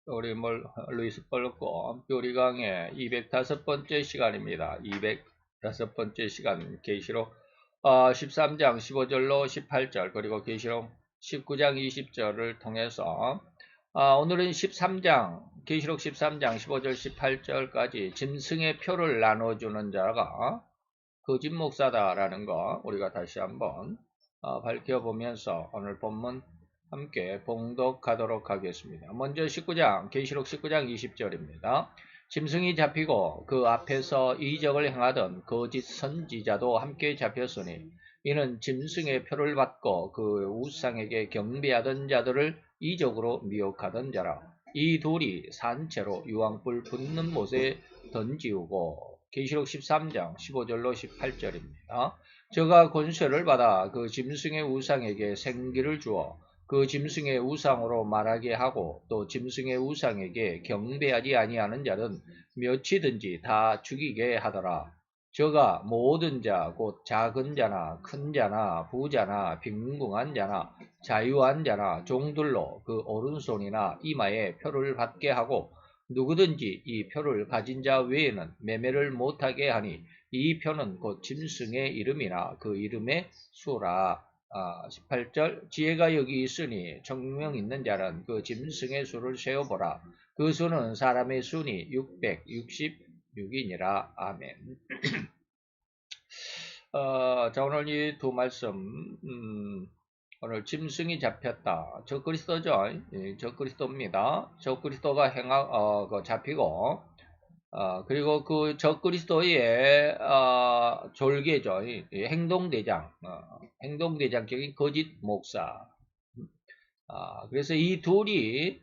우리 루이스 뻘고 요리 강의 205번째 시간입니다. 205번째 시간 계시록 13장 15절로 18절 그리고 계시록 19장 20절을 통해서 오늘은 13장 계시록 13장 15절 18절까지 짐승의 표를 나눠주는 자가 거짓 목사다라는 거 우리가 다시 한번 밝혀보면서 오늘 본문 함께 봉독하도록 하겠습니다. 먼저 19장 계시록 19장 20절입니다. 짐승이 잡히고 그 앞에서 이적을 행하던 거짓 선지자도 함께 잡혔으니 이는 짐승의 표를 받고 그 우상에게 경배하던 자들을 이적으로 미혹하던 자라. 이 둘이 산채로 유황불 붙는 못에 던지우고 계시록 13장 15절로 18절입니다. 저가 권세를 받아 그 짐승의 우상에게 생기를 주어 그 짐승의 우상으로 말하게 하고 또 짐승의 우상에게 경배하지 아니하는 자는 몇이든지 다 죽이게 하더라. 저가 모든 자 곧 작은 자나 큰 자나 부자나 빈궁한 자나 자유한 자나 종들로 그 오른손이나 이마에 표를 받게 하고 누구든지 이 표를 가진 자 외에는 매매를 못하게 하니 이 표는 곧 짐승의 이름이나 그 이름의 수라. 18절 지혜가 여기 있으니 청명 있는 자는 그 짐승의 수를 세어보라. 그 수는 사람의 수니 666이니라. 아멘. 자 오늘 이 두 말씀 오늘 짐승이 잡혔다. 저 그리스도죠. 저 그리스도입니다. 저 그리스도가 잡히고 그리고 그 저 그리스도의 졸개죠. 행동대장, 행동대장적인 거짓 목사. 그래서 이 둘이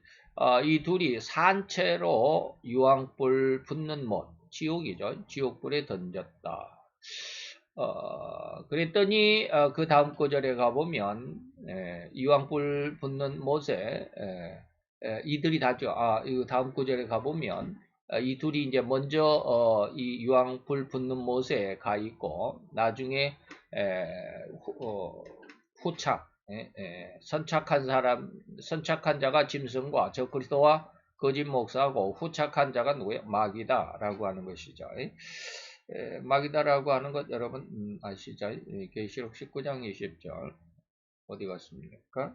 산채로 유황불 붙는 못, 지옥이죠. 지옥불에 던졌다. 그랬더니 그 다음 구절에 가보면 유황불 붙는 못에 이들이 다죠. 이 다음 구절에 가보면 이 둘이 이제 먼저 이 유황불 붙는 못에 가 있고 나중에 후착 선착한 자가 짐승과 저 그리스도와 거짓 목사하고 후착한 자가 누구예요? 마귀다라고 하는 것이죠. 마귀다라고 하는 것 여러분 아시죠? 계시록 19장 20절 어디 갔습니까?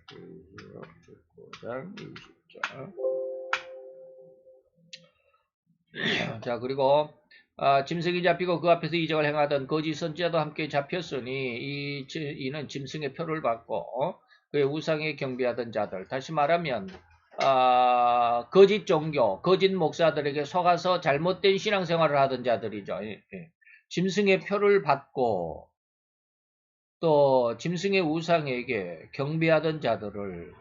계시록 19장 20절. 자 그리고 짐승이 잡히고 그 앞에서 이적을 행하던 거짓 선지자도 함께 잡혔으니 이는 짐승의 표를 받고 그의 우상에 경배하던 자들. 다시 말하면 거짓 종교, 거짓 목사들에게 속아서 잘못된 신앙생활을 하던 자들이죠. 짐승의 표를 받고 또 짐승의 우상에게 경배하던 자들을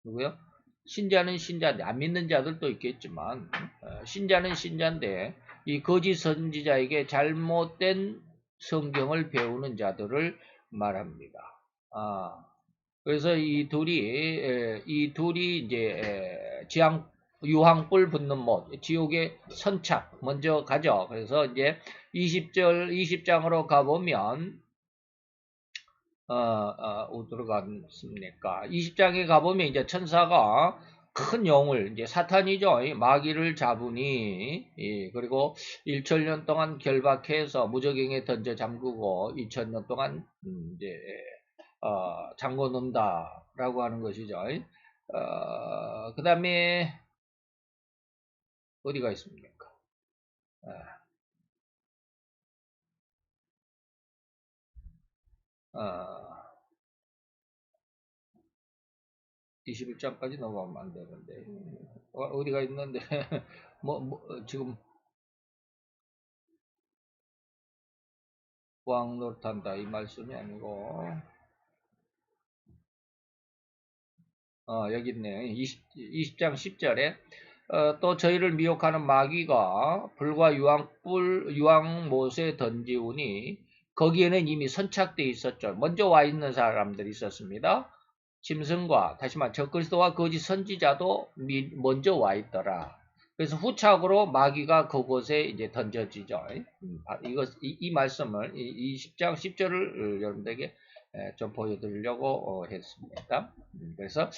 누구요? 신자는 신자인데 안 믿는 자들도 있겠지만 신자는 신자인데 이 거짓 선지자에게 잘못된 성경을 배우는 자들을 말합니다. 그래서 이 둘이 이제 유황불 붙는 못, 지옥의 선착 먼저 가죠. 그래서 이제 20장으로 가보면 어디로 갔습니까? 20장에 가보면 이제 천사가 큰 영을 이제 사탄이죠. 마귀를 잡으니 그리고 1000년 동안 결박해서 무저갱에 던져 잠그고 2000년 동안 이제 잠궈 놓는다라고 하는 것이죠. 그 다음에 어디가 있습니까? 21장까지 넘어가면 안 되는데 어디가 있는데 지금 왕노릇한다 이 말씀이 아니고 여기 있네. 20장 10절에 또 저희를 미혹하는 마귀가 불과 유황못에 던지우니 거기에는 이미 선착되어 있었죠. 먼저 와 있는 사람들이 있었습니다. 짐승과 다시 말해 적그리스도와 거짓 선지자도 먼저 와 있더라. 그래서 후착으로 마귀가 그곳에 이제 던져지죠. 이 말씀을 20장 10절을 여러분들에게 좀 보여드리려고 했습니다. 그래서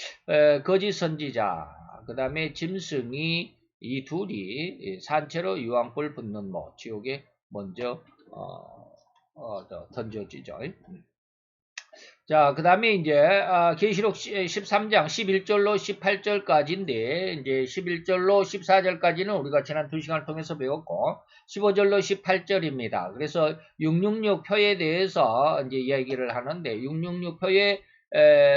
거짓 선지자 그 다음에 짐승이 이 둘이 산채로 유황불 붙는 지옥에 먼저 던져지죠. 자, 그 다음에 이제 계시록 13장 11절로 18절까지인데 이제 11절로 14절까지는 우리가 지난 2시간을 통해서 배웠고 15절로 18절입니다. 그래서 666표에 대해서 이제 이야기를 하는데 666표의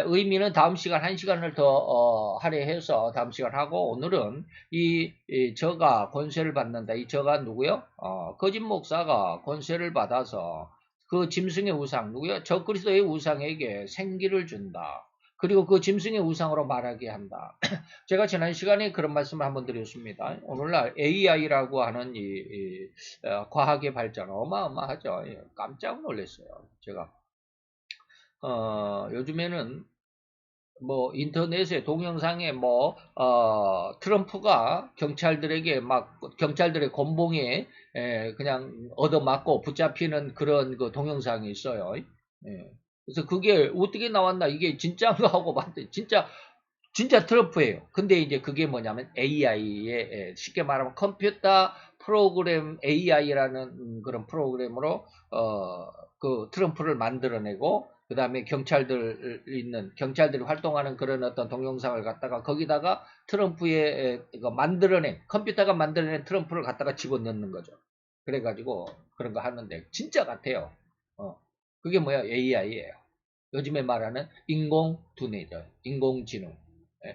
의미는 다음 시간 1시간을 더 할애해서 다음 시간 하고 오늘은 이 저가 권세를 받는다. 이 저가 누구요? 거짓 목사가 권세를 받아서 그 짐승의 우상, 누구요? 저 그리스도의 우상에게 생기를 준다. 그리고 그 짐승의 우상으로 말하게 한다. 제가 지난 시간에 그런 말씀을 한번 드렸습니다. 오늘날 AI라고 하는 과학의 발전 어마어마하죠. 깜짝 놀랐어요. 제가 요즘에는 뭐 인터넷에 동영상에 트럼프가 경찰들에게 경찰들의 곤봉에 그냥 얻어맞고 붙잡히는 그런 그 동영상이 있어요. 그래서 그게 어떻게 나왔나 이게 진짜인가 하고 봤더니 진짜 트럼프예요. 근데 이제 그게 뭐냐면 AI의 쉽게 말하면 컴퓨터 프로그램 AI라는 그런 프로그램으로 그 트럼프를 만들어내고 그 다음에 경찰들이 활동하는 그런 어떤 동영상을 갖다가 거기다가 트럼프의 만들어낸 컴퓨터가 만들어낸 트럼프를 갖다가 집어넣는 거죠. 그래가지고 그런 거 하는데 진짜 같아요. 그게 뭐야? AI예요. 요즘에 말하는 인공두뇌죠. 인공지능.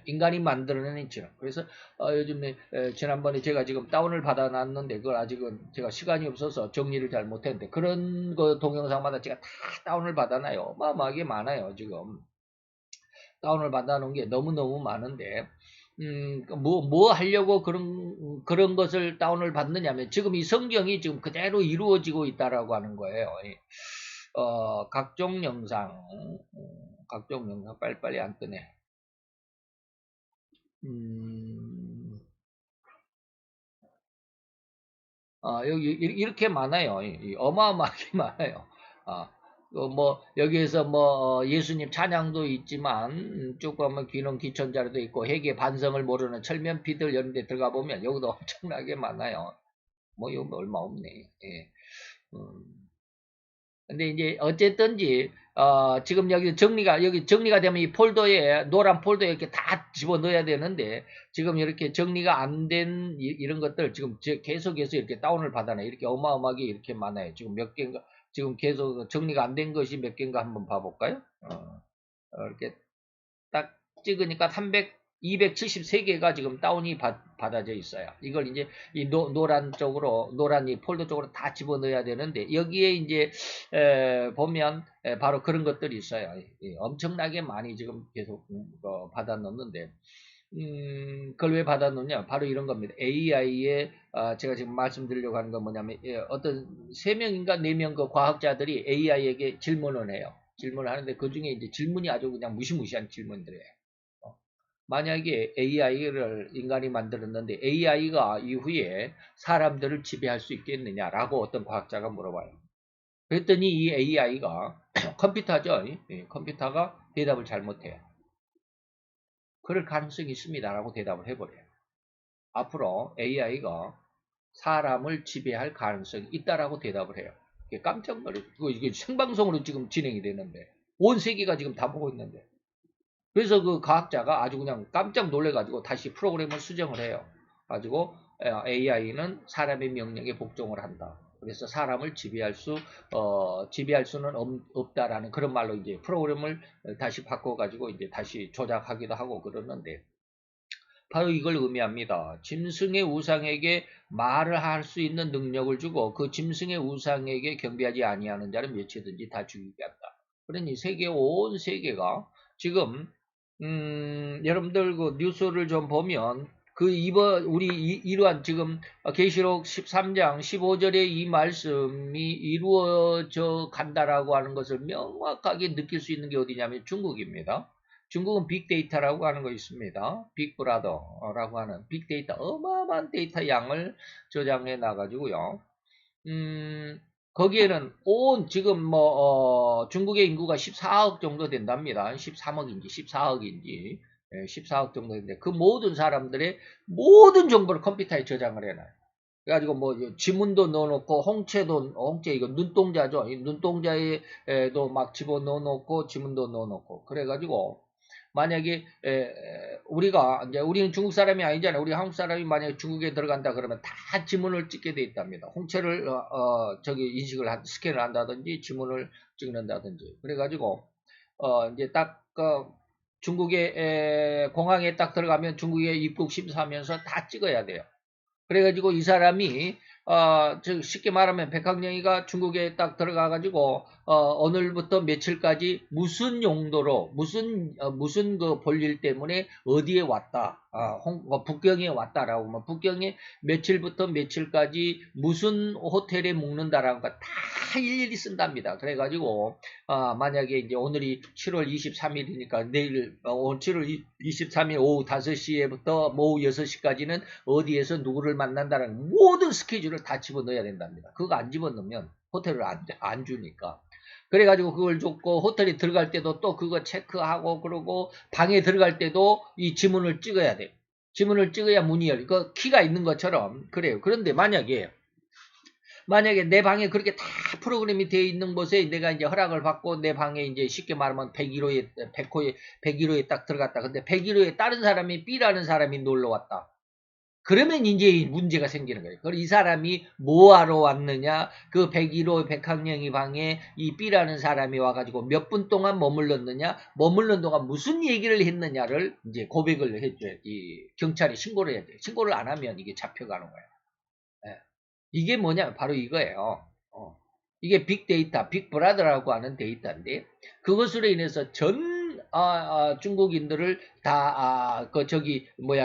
인간이 만들어낸 지능. 그래서 요즘에 지난번에 제가 지금 다운을 받아놨는데 그걸 아직은 제가 시간이 없어서 정리를 잘 못했는데 그런 거 동영상마다 제가 다 다운을 받아놔요. 어마어마하게 많아요. 지금 다운을 받아놓은 게 너무너무 많은데 뭐 하려고 그런 것을 다운을 받느냐면 지금 이 성경이 지금 그대로 이루어지고 있다라고 하는 거예요. 각종 영상 빨리빨리 안 뜨네. 여기 이렇게 많아요. 어마어마하게 많아요. 여기에서 예수님 찬양도 있지만 쭉 보면 귀는 귀천자로도 있고 회개 반성을 모르는 철면피들 이런 데 들어가 보면 여기도 엄청나게 많아요. 여기 얼마 없네. 예. 근데 이제 어쨌든지 지금 여기 정리가 되면 이 폴더에 노란 폴더에 이렇게 다 집어넣어야 되는데 지금 이렇게 정리가 안 된 이런 것들 지금 계속해서 이렇게 다운을 받아내 이렇게 어마어마하게 이렇게 많아요. 지금 몇 개인가 지금 계속 정리가 안 된 것이 몇 개인가 한번 봐볼까요? 이렇게 딱 찍으니까 273개가 지금 다운이 받아져 있어요. 이걸 이제 이 노란 이 폴더 쪽으로 다 집어넣어야 되는데 여기에 이제 보면 바로 그런 것들이 있어요. 엄청나게 많이 지금 계속 받아 넣는데 그걸 왜 받아 넣냐? 바로 이런 겁니다. AI에 제가 지금 말씀드리려고 하는 건 뭐냐면 어떤 3명인가 4명 그 과학자들이 AI에게 질문을 해요. 질문을 하는데 그 중에 이제 질문이 아주 그냥 무시무시한 질문들이에요. 만약에 AI를 인간이 만들었는데 AI가 이후에 사람들을 지배할 수 있겠느냐라고 어떤 과학자가 물어봐요. 그랬더니 이 AI가 컴퓨터죠. 컴퓨터가 대답을 잘못해요. 그럴 가능성이 있습니다라고 대답을 해버려요. 앞으로 AI가 사람을 지배할 가능성이 있다라고 대답을 해요. 깜짝 놀라요. 이게 생방송으로 지금 진행이 되는데 온 세계가 지금 다 보고 있는데 그래서 그 과학자가 아주 그냥 깜짝 놀래가지고 다시 프로그램을 수정을 해요. 가지고 AI는 사람의 명령에 복종을 한다. 그래서 사람을 지배할 수는 없다라는 그런 말로 이제 프로그램을 다시 바꿔가지고 이제 다시 조작하기도 하고 그러는데 바로 이걸 의미합니다. 짐승의 우상에게 말을 할 수 있는 능력을 주고 그 짐승의 우상에게 경배하지 아니하는 자는 몇이든지 다 죽이게 한다. 그러니 온 세계가 지금 여러분들 그 뉴스를 좀 보면 우리 이러한 지금 계시록 13장 15절의 이 말씀이 이루어져 간다라고 하는 것을 명확하게 느낄 수 있는 게 어디냐면 중국입니다. 중국은 빅데이터라고 하는 거 있습니다. 빅브라더라고 하는 빅데이터 어마어마한 데이터 양을 저장해 놔가지고요. 거기에는 지금 중국의 인구가 14억 정도 된답니다. 13억인지 14억인지 14억 정도 되는데 그 모든 사람들의 모든 정보를 컴퓨터에 저장을 해놔요. 그래가지고 뭐 지문도 넣어놓고 홍채 이거 눈동자죠. 이 눈동자에도 막 집어넣어 놓고 지문도 넣어놓고 그래가지고 만약에 우리가 이제 우리는 중국 사람이 아니잖아요. 우리 한국 사람이 만약에 중국에 들어간다 그러면 다 지문을 찍게 돼 있답니다. 홍채를 저기 인식을 스캔을 한다든지 지문을 찍는다든지 그래가지고 이제 딱 중국의 공항에 딱 들어가면 중국에 입국 심사하면서 다 찍어야 돼요. 그래가지고 이 사람이 쉽게 말하면 백학령이가 중국에 딱 들어가가지고 오늘부터 며칠까지 무슨 용도로 무슨 그 볼일 때문에 어디에 왔다 북경에 왔다라고 뭐 북경에 며칠부터 며칠까지 무슨 호텔에 묵는다라는 거 다 일일이 쓴답니다. 그래가지고 만약에 이제 오늘이 7월 23일이니까 내일 7월 23일 오후 5시에부터 오후 6시까지는 어디에서 누구를 만난다는 모든 스케줄을 다 집어넣어야 된답니다. 그거 안 집어넣으면 호텔을 안 주니까. 그래가지고 그걸 줬고 호텔에 들어갈 때도 또 그거 체크하고 그러고 방에 들어갈 때도 이 지문을 찍어야 돼. 지문을 찍어야 문이 열려. 그 키가 있는 것처럼 그래요. 그런데 만약에 내 방에 그렇게 다 프로그램이 되어 있는 곳에 내가 이제 허락을 받고 내 방에 이제 쉽게 말하면 101호에 딱 들어갔다. 근데 101호에 다른 사람이 B라는 사람이 놀러 왔다. 그러면 이제 문제가 생기는 거예요. 그럼 이 사람이 뭐하러 왔느냐? 그 101호 백학령이 방에 이 B라는 사람이 와가지고 몇 분 동안 머물렀느냐? 머물른 동안 무슨 얘기를 했느냐를 이제 고백을 해줘야지. 경찰에 신고를 해야 돼요. 신고를 안 하면 이게 잡혀가는 거예요. 예. 이게 뭐냐? 바로 이거예요. 이게 빅데이터, 빅브라더라고 하는 데이터인데 그것으로 인해서 전 중국인들을 다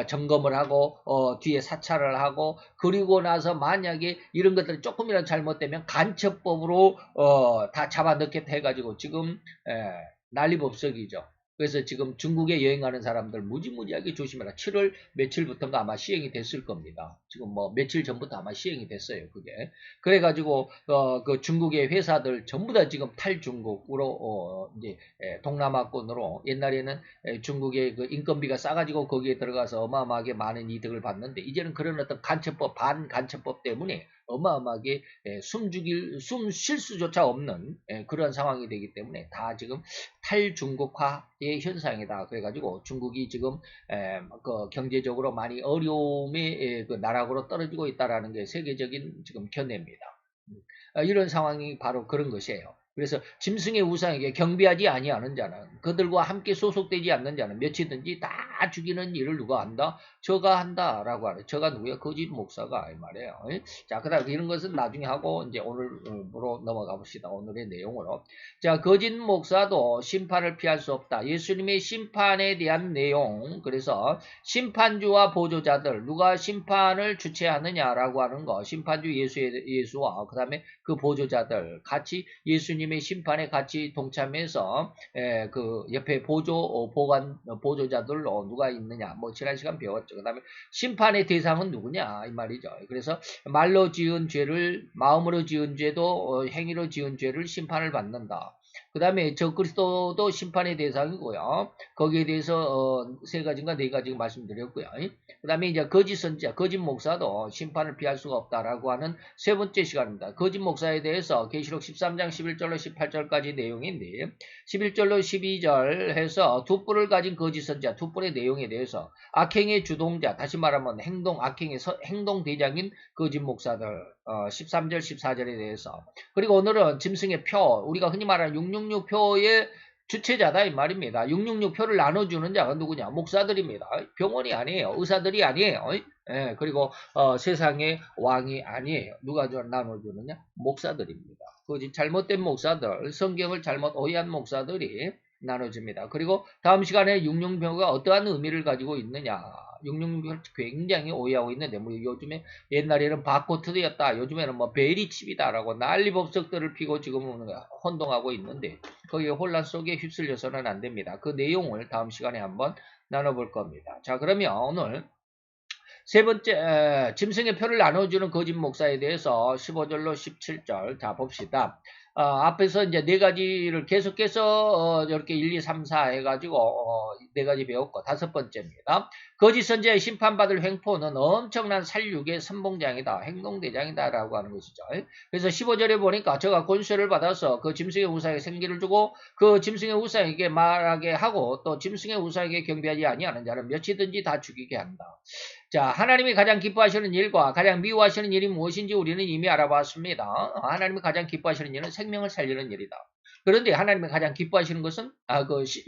점검을 하고 뒤에 사찰을 하고 그리고 나서 만약에 이런 것들이 조금이라도 잘못되면 간첩법으로 다 잡아넣겠다 해가지고 지금 난리법석이죠. 그래서 지금 중국에 여행하는 사람들 무지무지하게 조심해라. 7월 며칠부터인가 아마 시행이 됐을 겁니다. 지금 뭐 며칠 전부터 아마 시행이 됐어요. 그게. 그래가지고 그 중국의 회사들 전부 다 지금 탈중국으로 이제 동남아권으로 옛날에는 중국의 그 인건비가 싸가지고 거기에 들어가서 어마어마하게 많은 이득을 받는데 이제는 그런 어떤 간첩법 반간첩법 때문에 어마어마하게 숨 쉴 수조차 없는 그런 상황이 되기 때문에 다 지금 탈중국화의 현상이다. 그래가지고 중국이 지금 그 경제적으로 많이 어려움의 그 나락으로 떨어지고 있다라는 게 세계적인 지금 견해입니다. 이런 상황이 바로 그런 것이에요. 그래서 짐승의 우상에게 경배하지 아니하는 자는 그들과 함께 소속되지 않는 자는 며칠든지 다 죽이는 일을 누가 한다? 저가 한다라고 하는. 저가 누구야? 거짓 목사가 이 말이에요. 자, 그다음 이런 것은 나중에 하고 이제 오늘로 넘어가 봅시다. 오늘의 내용으로. 자, 거짓 목사도 심판을 피할 수 없다. 예수님의 심판에 대한 내용. 그래서 심판주와 보조자들 누가 심판을 주최하느냐라고 하는 거. 심판주 예수와 그다음에 그 보조자들 같이 예수님의 심판에 같이 동참해서 그 옆에 보조자들 누가 있느냐 뭐 지난 시간 배웠죠. 그 다음에 심판의 대상은 누구냐 이 말이죠. 그래서 말로 지은 죄를 마음으로 지은 죄도 행위로 지은 죄를 심판을 받는다. 그 다음에 적그리스도도 심판의 대상이고요. 거기에 대해서 세 가지인가 네 가지 말씀드렸고요. 그 다음에 이제 거짓 선지자, 거짓 목사도 심판을 피할 수가 없다라고 하는 세 번째 시간입니다. 거짓 목사에 대해서 계시록 13장 11절로 18절까지 내용인데 11절로 12절 해서 두 뿔을 가진 거짓 선지자, 두 뿔의 내용에 대해서 악행의 주동자, 다시 말하면 악행의 행동 대장인 거짓 목사들 13절 14절에 대해서 그리고 오늘은 짐승의 표, 우리가 흔히 말하는 666표의 주체자다 이 말입니다. 666표를 나눠주는 자가 누구냐? 목사들입니다. 병원이 아니에요. 의사들이 아니에요. 그리고 세상의 왕이 아니에요. 누가 나눠주느냐? 목사들입니다. 그 잘못된 목사들, 성경을 잘못 오해한 목사들이 나눠줍니다. 그리고 다음 시간에 666표가 어떠한 의미를 가지고 있느냐? 666표를 굉장히 오해하고 있는데 뭐 요즘에 옛날에는 바코트였다. 요즘에는 뭐 베리칩이다라고 난리법석들을 피고 지금은 혼동하고 있는데 거기에 혼란 속에 휩쓸려서는 안 됩니다. 그 내용을 다음 시간에 한번 나눠볼 겁니다. 자, 그러면 오늘 세 번째, 짐승의 표를 나눠주는 거짓 목사에 대해서 15절로 17절. 자, 봅시다. 앞에서 이제 네 가지를 계속해서 이렇게 1, 2, 3, 4 해가지고 네 가지 배웠고, 다섯 번째입니다. 거짓 선지자의 심판받을 횡포는 엄청난 살육의 선봉장이다, 행동대장이다라고 하는 것이죠. 그래서 15절에 보니까 저가 권세를 받아서 그 짐승의 우상에게 생기를 주고 그 짐승의 우상에게 말하게 하고 또 짐승의 우상에게 경배하지 아니하는 자는 몇이든지 다 죽이게 한다. 자, 하나님이 가장 기뻐하시는 일과 가장 미워하시는 일이 무엇인지 우리는 이미 알아봤습니다. 하나님이 가장 기뻐하시는 일은 생명을 살리는 일이다. 그런데 하나님이 가장 기뻐하시는 것은,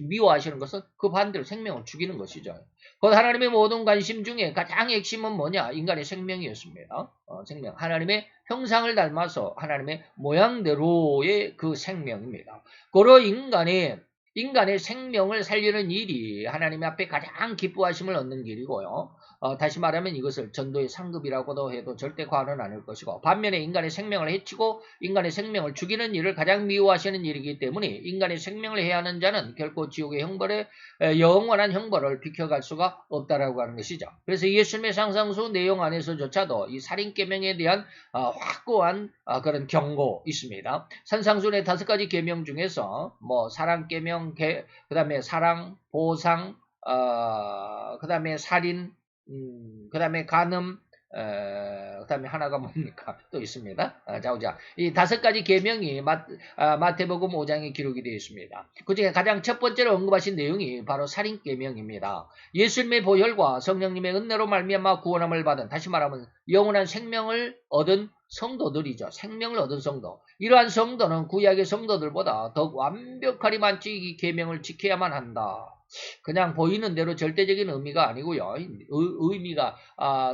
미워하시는 것은 그 반대로 생명을 죽이는 것이죠. 곧 하나님의 모든 관심 중에 가장 핵심은 뭐냐? 인간의 생명이었습니다. 생명. 하나님의 형상을 닮아서 하나님의 모양대로의 그 생명입니다. 그러 인간의 생명을 살리는 일이 하나님 앞에 가장 기뻐하심을 얻는 길이고요. 다시 말하면 이것을 전도의 상급이라고도 해도 절대 과언은 아닐 것이고, 반면에 인간의 생명을 해치고 인간의 생명을 죽이는 일을 가장 미워하시는 일이기 때문에 인간의 생명을 해하는 자는 결코 지옥의 형벌에 영원한 형벌을 비켜갈 수가 없다라고 하는 것이죠. 그래서 예수님의 상상수 내용 안에서조차도 이 살인계명에 대한 확고한 그런 경고 있습니다. 산상순의 5가지 계명 중에서 뭐 사랑계명, 그 다음에 사랑, 보상, 그 다음에 살인, 그 다음에 간음, 그 다음에 하나가 뭡니까? 또 있습니다. 자오자. 이 5가지 계명이 마태복음 5장에 기록이 되어 있습니다. 그 중에 가장 첫 번째로 언급하신 내용이 바로 살인계명입니다. 예수님의 보혈과 성령님의 은혜로 말미암아 구원함을 받은, 다시 말하면 영원한 생명을 얻은 성도들이죠. 생명을 얻은 성도. 이러한 성도는 구약의 성도들보다 더욱 완벽하리만치 이 계명을 지켜야만 한다. 그냥 보이는 대로 절대적인 의미가 아니고요. 의미가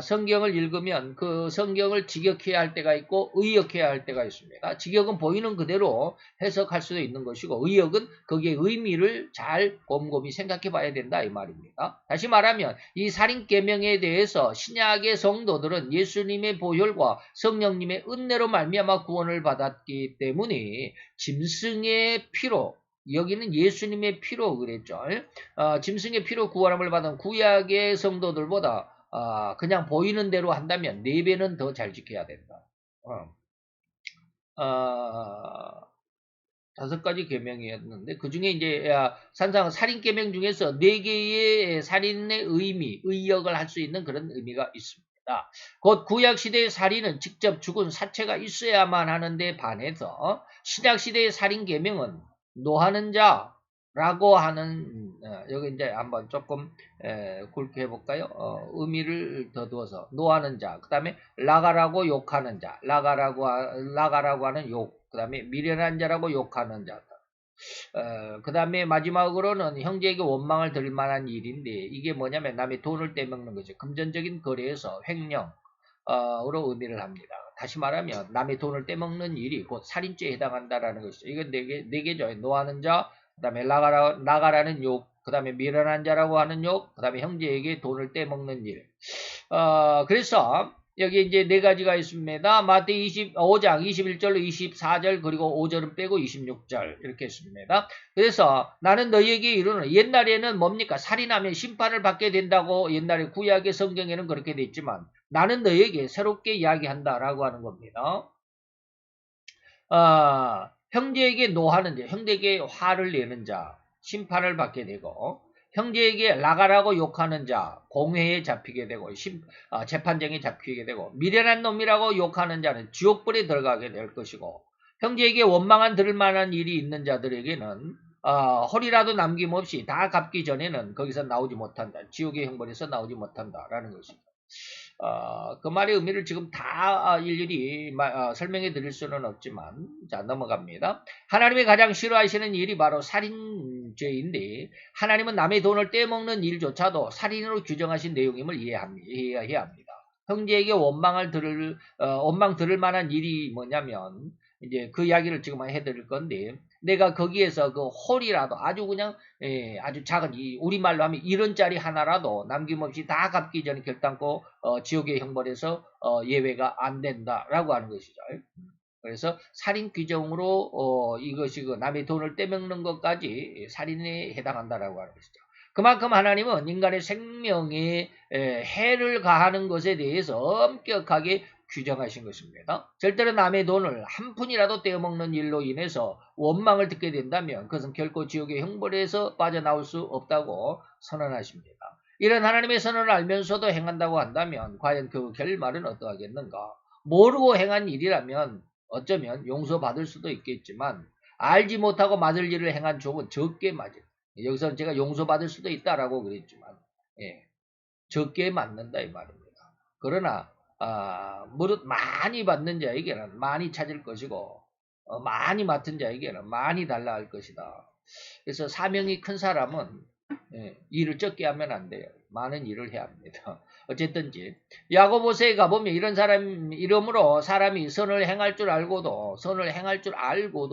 성경을 읽으면 그 성경을 직역해야 할 때가 있고 의역해야 할 때가 있습니다. 직역은 보이는 그대로 해석할 수도 있는 것이고 의역은 거기에 의미를 잘 곰곰이 생각해 봐야 된다 이 말입니다. 다시 말하면 이 살인계명에 대해서 신약의 성도들은 예수님의 보혈과 성령님의 은혜로 말미암아 구원을 받았기 때문에 짐승의 피로, 여기는 예수님의 피로 그랬죠. 짐승의 피로 구원함을 받은 구약의 성도들보다 그냥 보이는 대로 한다면 4배는 더 잘 지켜야 된다. 5가지 계명이었는데 그 중에 이제 살인 계명 중에서 4개의 살인의 의미, 의역을 할 수 있는 그런 의미가 있습니다. 곧 구약 시대의 살인은 직접 죽은 사체가 있어야만 하는데 반해서 신약 시대의 살인 계명은 노하는 자라고 하는, 여기 이제 한번 조금 굵게 해볼까요? 의미를 더 두어서 노하는 자, 그 다음에 라가라고 욕하는 자, 라가라고 하는 욕, 그 다음에 미련한 자라고 욕하는 자, 그 다음에 마지막으로는 형제에게 원망을 들 만한 일인데 이게 뭐냐면 남의 돈을 떼먹는 거죠. 금전적인 거래에서 횡령, 으로 의미를 합니다. 다시 말하면 남의 돈을 떼먹는 일이 곧 살인죄에 해당한다라는 것이죠. 이건 네 개죠. 노하는 자, 그 다음에 나가라는 욕, 그 다음에 미련한 자라고 하는 욕, 그 다음에 형제에게 돈을 떼먹는 일. 그래서 여기 이제 4가지가 있습니다. 마태 25장 21절로 24절 그리고 5절은 빼고 26절 이렇게 있습니다. 그래서 나는 너희에게 이르노니, 옛날에는 뭡니까? 살인하면 심판을 받게 된다고 옛날에 구약의 성경에는 그렇게 돼 있지만 나는 너희에게 새롭게 이야기한다라고 하는 겁니다. 형제에게 노하는 자, 형제에게 화를 내는 자, 심판을 받게 되고, 형제에게 라가라고 욕하는 자, 공회에 잡히게 되고, 재판정에 잡히게 되고, 미련한 놈이라고 욕하는 자는 지옥불에 들어가게 될 것이고, 형제에게 원망한 들을 만한 일이 있는 자들에게는 허리라도 남김없이 다 갚기 전에는 거기서 나오지 못한다. 지옥의 형벌에서 나오지 못한다라는 것입니다. 그 말의 의미를 지금 다 일일이 설명해 드릴 수는 없지만, 자, 넘어갑니다. 하나님이 가장 싫어하시는 일이 바로 살인죄인데, 하나님은 남의 돈을 떼먹는 일조차도 살인으로 규정하신 내용임을 이해해야 합니다. 형제에게 원망 들을 만한 일이 뭐냐면, 이제 그 이야기를 지금 해드릴 건데, 내가 거기에서 그 홀이라도 아주 그냥 아주 작은, 우리말로 하면 1원짜리 하나라도 남김없이 다 갚기 전에 결단코 지옥의 형벌에서 예외가 안 된다라고 하는 것이죠. 그래서 살인 규정으로 이것이 남의 돈을 떼먹는 것까지 살인에 해당한다라고 하는 것이죠. 그만큼 하나님은 인간의 생명에 해를 가하는 것에 대해서 엄격하게 규정하신 것입니다. 절대로 남의 돈을 한 푼이라도 떼어먹는 일로 인해서 원망을 듣게 된다면 그것은 결코 지옥의 형벌에서 빠져나올 수 없다고 선언하십니다. 이런 하나님의 선언을 알면서도 행한다고 한다면 과연 그 결말은 어떠하겠는가? 모르고 행한 일이라면 어쩌면 용서받을 수도 있겠지만 알지 못하고 맞을 일을 행한 종은 적게 맞을. 여기서는 제가 용서받을 수도 있다라고 그랬지만 적게 맞는다 이 말입니다. 그러나 무릇 많이 받는 자에게는 많이 찾을 것이고 많이 맡은 자에게는 많이 달라 할 것이다. 그래서 사명이 큰 사람은 일을 적게 하면 안 돼요. 많은 일을 해야 합니다. 어쨌든지 야고보서에 가보면 이런 사람 이름으로 사람이 선을 행할 줄 알고도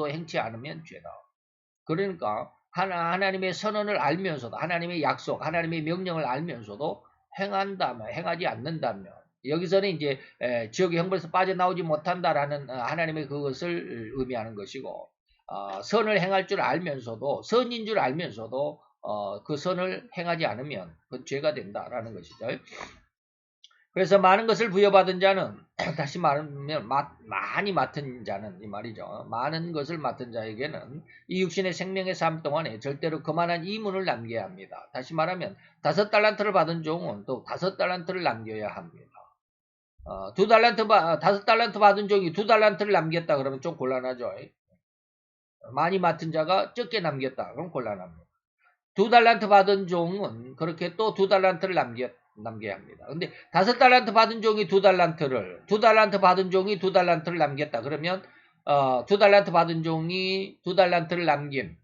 행치 않으면 죄다. 그러니까 하나님의 선언을 알면서도 하나님의 약속, 하나님의 명령을 알면서도 행하지 않는다면 여기서는 이제 지옥의 형벌에서 빠져나오지 못한다라는 하나님의 그것을 의미하는 것이고 선을 행할 줄 알면서도 선인 줄 알면서도 그 선을 행하지 않으면 그건 죄가 된다라는 것이죠. 그래서 많은 것을 부여받은 자는 다시 말하면 많이 맡은 자는 이 말이죠. 많은 것을 맡은 자에게는 이 육신의 생명의 삶 동안에 절대로 그만한 이문을 남겨야 합니다. 다시 말하면 5달란트를 받은 종은 또 5달란트를 남겨야 합니다. 5달란트 받은 종이 2달란트를 남겼다 그러면 좀 곤란하죠. 많이 맡은 자가 적게 남겼다 그럼 곤란합니다. 2달란트 받은 종은 그렇게 또 2달란트를 남겨야 합니다. 근데 5달란트 받은 종이 2달란트 받은 종이 2달란트를 남겼다. 그러면 2달란트 받은 종이 2달란트를 남긴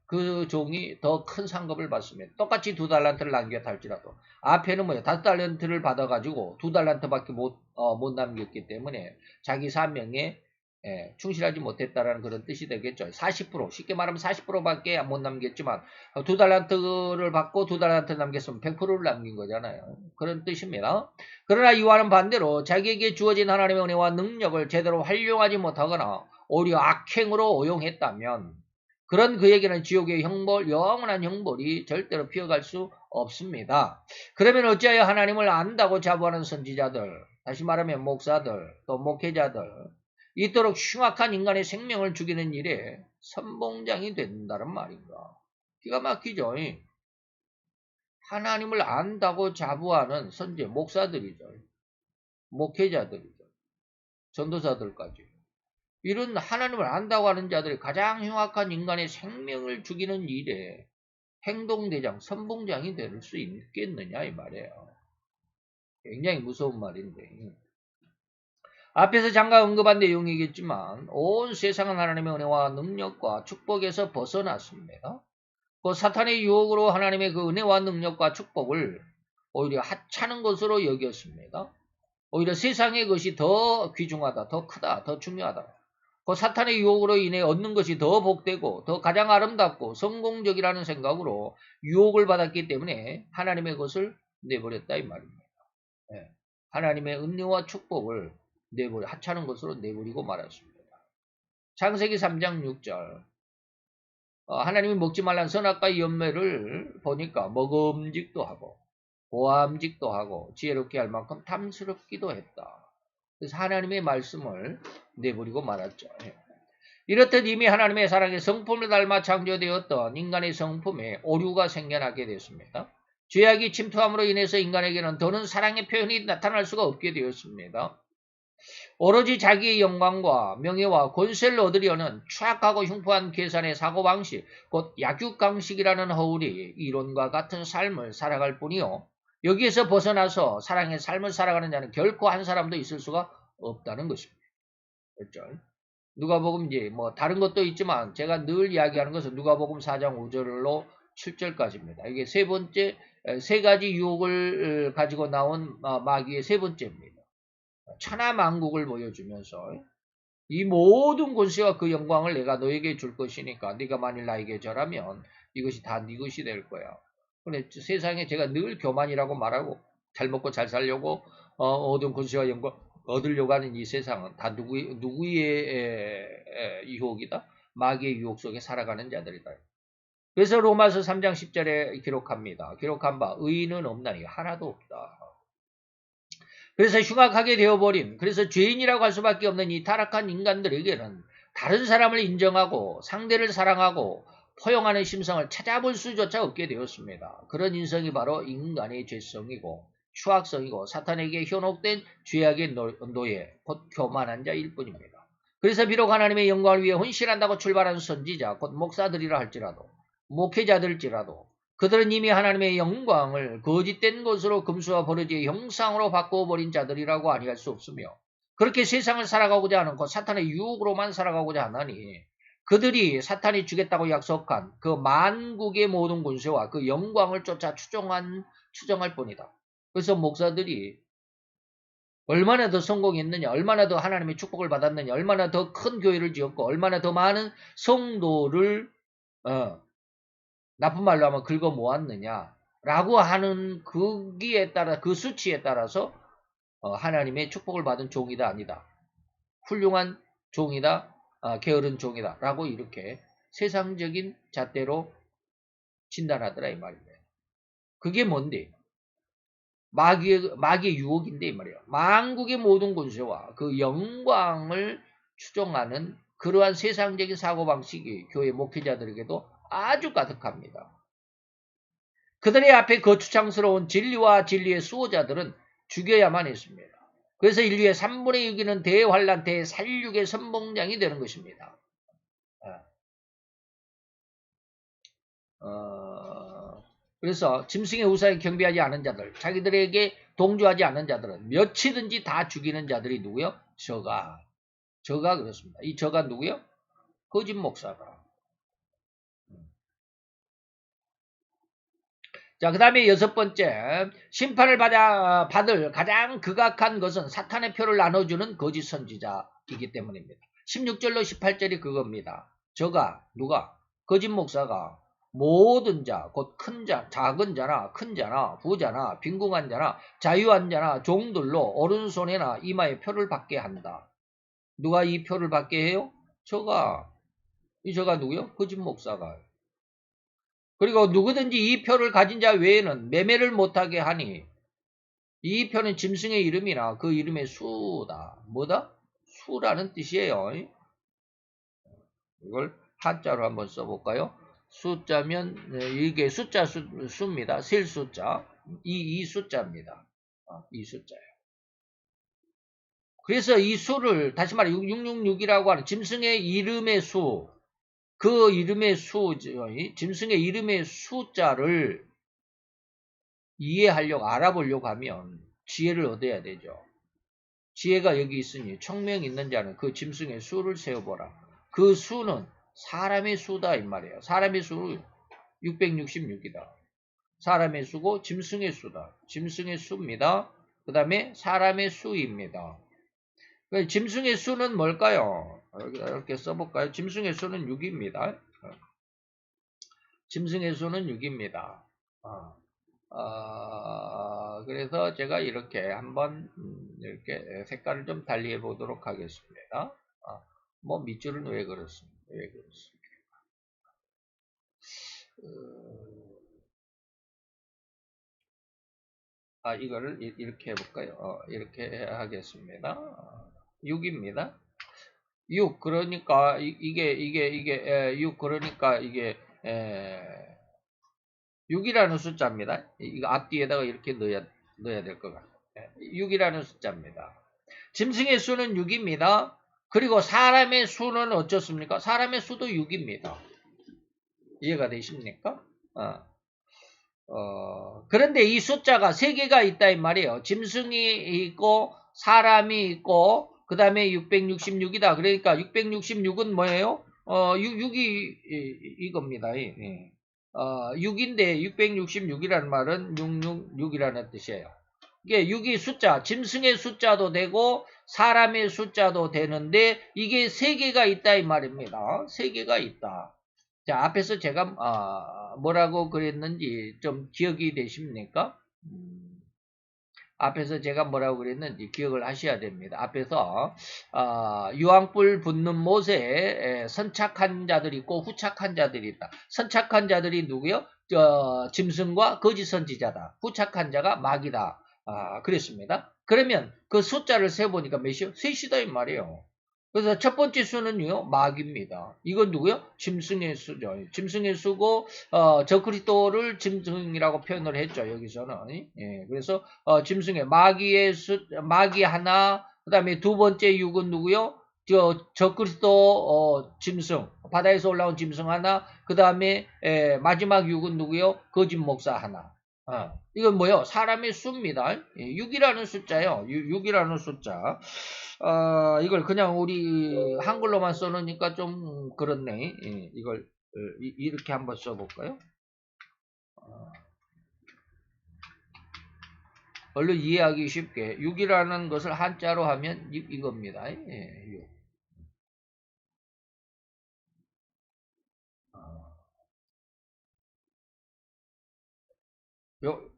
그 종이 더 큰 상급을 받습니다. 똑같이 2달란트를 남겼다 할지라도 앞에는 5달란트를 받아가지고 2달란트밖에 못 남겼기 때문에 자기 사명에 충실하지 못했다라는 그런 뜻이 되겠죠. 40% 쉽게 말하면 40%밖에 못 남겼지만 2달란트를 받고 2달란트 남겼으면 100%를 남긴 거잖아요. 그런 뜻입니다. 그러나 이와는 반대로 자기에게 주어진 하나님의 은혜와 능력을 제대로 활용하지 못하거나 오히려 악행으로 오용했다면 그런 그에게는 지옥의 영원한 형벌이 절대로 피어갈 수 없습니다. 그러면 어찌하여 하나님을 안다고 자부하는 선지자들, 다시 말하면 목사들, 또 목회자들 이토록 흉악한 인간의 생명을 죽이는 일에 선봉장이 된다는 말인가. 기가 막히죠. 하나님을 안다고 자부하는 선지 목사들이죠. 목회자들이죠. 전도사들까지. 이런 하나님을 안다고 하는 자들이 가장 흉악한 인간의 생명을 죽이는 일에 행동대장, 선봉장이 될 수 있겠느냐 이 말이에요. 굉장히 무서운 말인데. 앞에서 잠깐 언급한 내용이겠지만 온 세상은 하나님의 은혜와 능력과 축복에서 벗어났습니다. 그 사탄의 유혹으로 하나님의 그 은혜와 능력과 축복을 오히려 하찮은 것으로 여겼습니다. 오히려 세상의 것이 더 귀중하다, 더 크다, 더 중요하다. 그 사탄의 유혹으로 인해 얻는 것이 더 복되고 더 가장 아름답고 성공적이라는 생각으로 유혹을 받았기 때문에 하나님의 것을 내버렸다 이 말입니다. 하나님의 은혜와 축복을 하찮은 것으로 내버리고 말았습니다. 창세기 3장 6절 하나님이 먹지 말란 선악과의 열매를 보니까 먹음직도 하고 보암직도 하고 지혜롭게 할 만큼 탐스럽기도 했다. 그래서 하나님의 말씀을 내버리고 말았죠. 이렇듯 이미 하나님의 사랑의 성품을 닮아 창조되었던 인간의 성품에 오류가 생겨나게 됐습니다. 죄악이 침투함으로 인해서 인간에게는 더는 사랑의 표현이 나타날 수가 없게 되었습니다. 오로지 자기의 영광과 명예와 권세를 얻으려는 추악하고 흉포한 계산의 사고방식, 곧 약육강식이라는 허울이 이론과 같은 삶을 살아갈 뿐이요. 여기에서 벗어나서 사랑의 삶을 살아가는 자는 결코 한 사람도 있을 수가 없다는 것입니다. 그렇죠? 누가복음 이제 다른 것도 있지만 제가 늘 이야기하는 것은 누가복음 4장 5절로 7절까지입니다. 이게 세 번째, 세 가지 유혹을 가지고 나온 마귀의 세 번째입니다. 천하만국을 보여주면서 이 모든 권세와 그 영광을 내가 너에게 줄 것이니까 네가 만일 나에게 절하면 이것이 다 네 것이 될 거야. 근데 세상에 제가 늘 교만이라고 말하고 잘 먹고 잘 살려고 모든 권세와 영광 얻으려고 하는 이 세상은 다 누구의 유혹이다? 마귀의 유혹 속에 살아가는 자들이다. 그래서 로마서 3장 10절에 기록합니다. 기록한 바 의인은 없나니 하나도 없다. 그래서 흉악하게 되어버린, 그래서 죄인이라고 할 수밖에 없는 이 타락한 인간들에게는 다른 사람을 인정하고 상대를 사랑하고 포용하는 심성을 찾아볼 수조차 없게 되었습니다. 그런 인성이 바로 인간의 죄성이고 추악성이고 사탄에게 현혹된 죄악의 노예, 곧 교만한 자일 뿐입니다. 그래서 비록 하나님의 영광을 위해 헌신한다고 출발한 선지자, 곧 목사들이라 할지라도, 목회자들일지라도 그들은 이미 하나님의 영광을 거짓된 것으로 금수와 버러지의 형상으로 바꾸어버린 자들이라고 아니할 수 없으며 그렇게 세상을 살아가고자 하는 것, 사탄의 유혹으로만 살아가고자 하나니 그들이 사탄이 주겠다고 약속한 그 만국의 모든 권세와 그 영광을 쫓아 추정할 뿐이다. 그래서 목사들이 얼마나 더 성공했느냐, 얼마나 더 하나님의 축복을 받았느냐, 얼마나 더 큰 교회를 지었고 얼마나 더 많은 성도를 나쁜 말로 하면 긁어 모았느냐라고 하는 거기에 따라 그 수치에 따라서 하나님의 축복을 받은 종이다 아니다. 훌륭한 종이다. 게으른 종이다. 라고 이렇게 세상적인 잣대로 진단하더라 이 말이에요. 그게 뭔데? 마귀의 유혹인데 이 말이에요. 만국의 모든 권세와 그 영광을 추종하는 그러한 세상적인 사고방식이 교회 목회자들에게도 아주 가득합니다. 그들의 앞에 거추장스러운 진리와 진리의 수호자들은 죽여야만 했습니다. 그래서 인류의 3분의 6이는 대환란, 대살육의 선봉장이 되는 것입니다. 그래서 짐승의 우상에 경배하지 않은 자들, 자기들에게 동조하지 않는 자들은 몇이든지 다 죽이는 자들이 누구요? 저가 그렇습니다. 이 저가 누구요? 거짓 목사가. 자, 그 다음에 6번째, 심판을 받을 가장 극악한 것은 사탄의 표를 나눠주는 거짓 선지자이기 때문입니다. 16절로 18절이 그겁니다. 저가, 누가? 거짓 목사가 모든 자, 곧 큰 자, 작은 자나 큰 자나 부자나 빈궁한 자나 자유한 자나 종들로 오른손에나 이마에 표를 받게 한다. 누가 이 표를 받게 해요? 저가. 이 저가 누구요? 거짓 목사가. 그리고 누구든지 이 표를 가진 자 외에는 매매를 못하게 하니 이 표는 짐승의 이름이나 그 이름의 수다. 뭐다? 수라는 뜻이에요. 이걸 한자로 한번 써볼까요? 숫자면 이게 숫자 수입니다. 셀 숫자. 이 숫자입니다. 이 숫자예요. 그래서 이 수를 다시 말해 666이라고 하는 짐승의 이름의 수, 그 이름의 짐승의 이름의 숫자를 이해하려고 알아보려고 하면 지혜를 얻어야 되죠. 지혜가 여기 있으니 총명 있는 자는 그 짐승의 수를 세어보라. 그 수는 사람의 수다 이 말이에요. 사람의 수는 666이다. 사람의 수고 짐승의 수다. 짐승의 수입니다. 그 다음에 사람의 수입니다. 짐승의 수는 뭘까요? 이렇게 써볼까요? 짐승의 수는 6입니다. 짐승의 수는 6입니다. 그래서 제가 이렇게 한번 이렇게 색깔을 좀 달리 해보도록 하겠습니다. 뭐 밑줄은 왜 그렇습니까? 이거를 이렇게 해볼까요? 이렇게 하겠습니다. 6입니다. 6 그러니까 이게 6 그러니까 이게 6이라는 숫자입니다. 이거 앞뒤에다가 이렇게 넣어야 될 것 같아요. 6이라는 숫자입니다. 짐승의 수는 6입니다. 그리고 사람의 수는 어떻습니까? 사람의 수도 6입니다. 이해가 되십니까? 그런데 이 숫자가 3개가 있다 이 말이에요. 짐승이 있고 사람이 있고 그 다음에 666이다. 그러니까 666은 뭐예요? 6이 이겁니다. 6인데 666이라는 말은 666이라는 뜻이에요. 이게 6이 숫자, 짐승의 숫자도 되고 사람의 숫자도 되는데 이게 3개가 있다 이 말입니다. 3개가 있다. 자, 앞에서 제가 뭐라고 그랬는지 좀 기억이 되십니까? 앞에서 제가 뭐라고 그랬는지 기억을 하셔야 됩니다. 앞에서 유황불 붙는 못에 선착한 자들이 있고 후착한 자들이 있다. 선착한 자들이 누구요? 짐승과 거짓 선지자다. 후착한 자가 마귀다. 그랬습니다. 그러면 그 숫자를 세보니까 몇이요? 셋이다 이 말이에요. 그래서 첫 번째 수는요, 마귀입니다. 이건 누구요? 짐승의 수죠. 짐승의 수고, 저 그리스도를 짐승이라고 표현을 했죠, 여기서는. 예, 그래서, 짐승의, 마귀의 수, 마귀 하나, 그 다음에 두 번째 육은 누구요? 저 그리스도, 짐승, 바다에서 올라온 짐승 하나, 그 다음에, 마지막 육은 누구요? 거짓 목사 하나. 이건 뭐요? 사람의 수입니다. 6이라는 숫자요. 6이라는 숫자. 이걸 그냥 우리 한글로만 써놓으니까 좀 그렇네. 이걸 이렇게 한번 써볼까요? 얼른 이해하기 쉽게 6이라는 것을 한자로 하면 이겁니다. 6.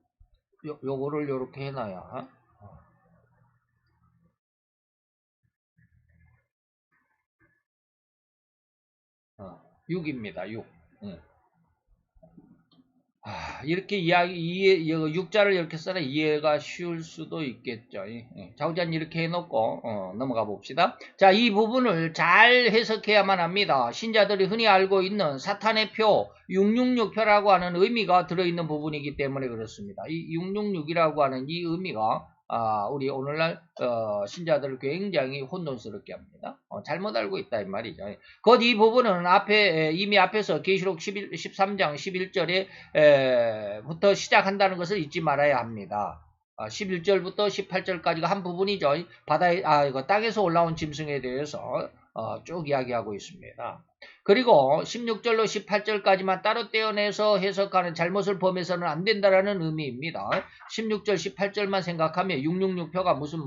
요거를 요렇게 해놔야 6입니다. 6. 이렇게 육자를 이렇게 써라 이해가 쉬울 수도 있겠죠. 자, 우선 이렇게 해놓고, 넘어가 봅시다. 자, 이 부분을 잘 해석해야만 합니다. 신자들이 흔히 알고 있는 사탄의 표, 666표라고 하는 의미가 들어있는 부분이기 때문에 그렇습니다. 이 666이라고 하는 이 의미가 우리 오늘날 신자들을 굉장히 혼돈스럽게 합니다. 잘못 알고 있다 이 말이죠. 곧 이 부분은 이미 앞에서 계시록 13장 11절에 부터 시작한다는 것을 잊지 말아야 합니다. 11절부터 18절까지가 한 부분이죠. 땅에서 올라온 짐승에 대해서 쭉 이야기하고 있습니다. 그리고 16절로 18절까지만 따로 떼어내서 해석하는 잘못을 범해서는 안 된다라는 의미입니다. 16절, 18절만 생각하면 666표가 무슨